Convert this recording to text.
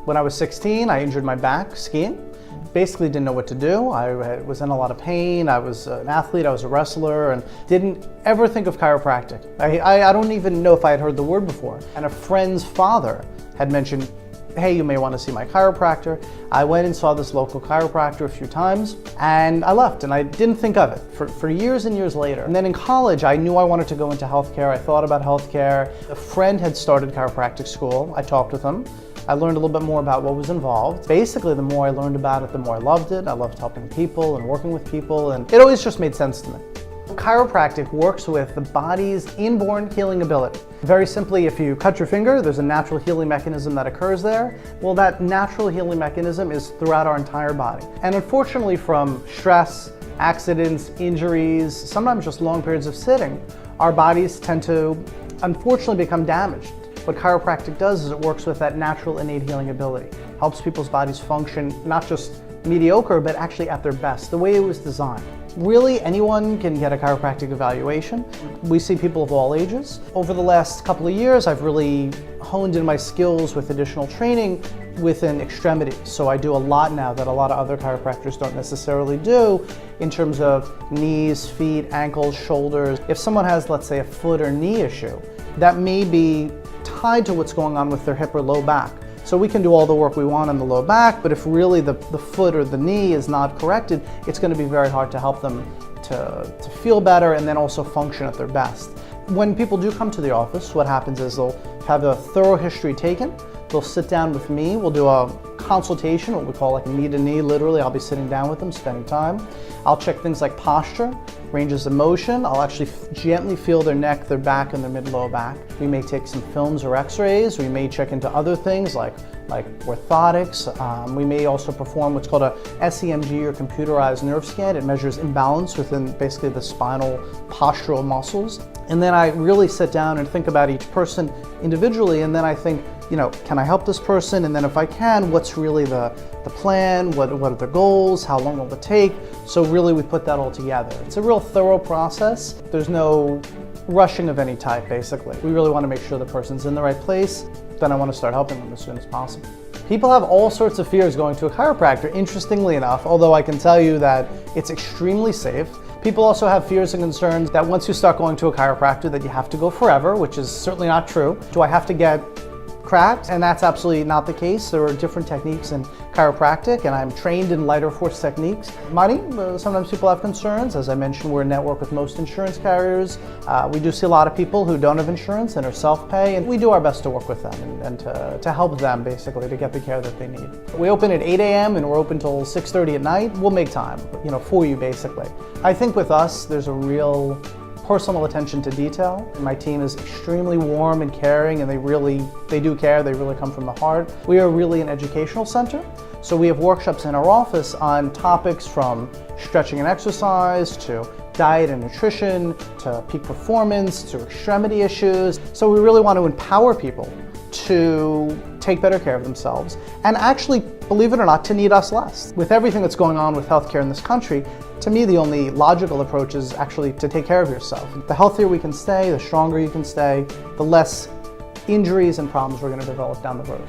When I was 16, I injured my back skiing. Basically didn't know what to do. I was in a lot of pain. I was an athlete, I was a wrestler, and didn't ever think of chiropractic. I don't even know if I had heard the word before. And a friend's father had mentioned, hey, you may want to see my chiropractor. I went and saw this local chiropractor a few times, and I left, and I didn't think of it for years and years later. And then in college, I knew I wanted to go into healthcare. I thought about healthcare. A friend had started chiropractic school. I talked with him. I learned a little bit more about what was involved. Basically, the more I learned about it, the more I loved it. I loved helping people and working with people, and it always just made sense to me. Chiropractic works with the body's inborn healing ability. Very simply, if you cut your finger, there's a natural healing mechanism that occurs there. Well, that natural healing mechanism is throughout our entire body. And unfortunately, from stress, accidents, injuries, sometimes just long periods of sitting, our bodies tend to, unfortunately, become damaged. What chiropractic does is it works with that natural innate healing ability. Helps people's bodies function not just mediocre, but actually at their best, the way it was designed. Really, anyone can get a chiropractic evaluation. We see people of all ages. Over the last couple of years, I've really honed in my skills with additional training within extremities. So I do a lot now that a lot of other chiropractors don't necessarily do in terms of knees, feet, ankles, shoulders. If someone has, let's say, a foot or knee issue, that may be tied to what's going on with their hip or low back. So we can do all the work we want on the low back, but if really the foot or the knee is not corrected, it's going to be very hard to help them to feel better and then also function at their best. When people do come to the office, what happens is they'll have a thorough history taken. They'll sit down with me. We'll do a consultation, what we call like knee to knee, literally. I'll be sitting down with them, spending time. I'll check things like posture, ranges of motion. I'll actually gently feel their neck, their back, and their mid-low back. We may take some films or x-rays. We may check into other things like orthotics. We may also perform what's called a SEMG or computerized nerve scan. It measures imbalance within basically the spinal postural muscles. And then I really sit down and think about each person individually, and then I think, you know, can I help this person? And then if I can, what's really the plan? What are their goals? How long will it take? So really we put that all together. It's a real thorough process. There's no rushing of any type, basically. We really want to make sure the person's in the right place. Then I want to start helping them as soon as possible. People have all sorts of fears going to a chiropractor, interestingly enough, although I can tell you that it's extremely safe. People also have fears and concerns that once you start going to a chiropractor that you have to go forever, which is certainly not true. Do I have to get cracked? And that's absolutely not the case. There are different techniques in chiropractic, and I'm trained in lighter force techniques. Money, sometimes people have concerns. As I mentioned, we're a network with most insurance carriers. We do see a lot of people who don't have insurance and are self-pay, and we do our best to work with them and to help them basically to get the care that they need. We open at 8 a.m. and we're open till 6:30 at night. We'll make time, for you basically. I think with us, there's a real personal attention to detail. My team is extremely warm and caring, and they do care. They really come from the heart. We are really an educational center, so we have workshops in our office on topics from stretching and exercise to diet and nutrition to peak performance to extremity issues. So we really want to empower people to take better care of themselves and actually, believe it or not, to need us less. With everything that's going on with healthcare in this country, to me, the only logical approach is actually to take care of yourself. The healthier we can stay, the stronger you can stay, the less injuries and problems we're going to develop down the road.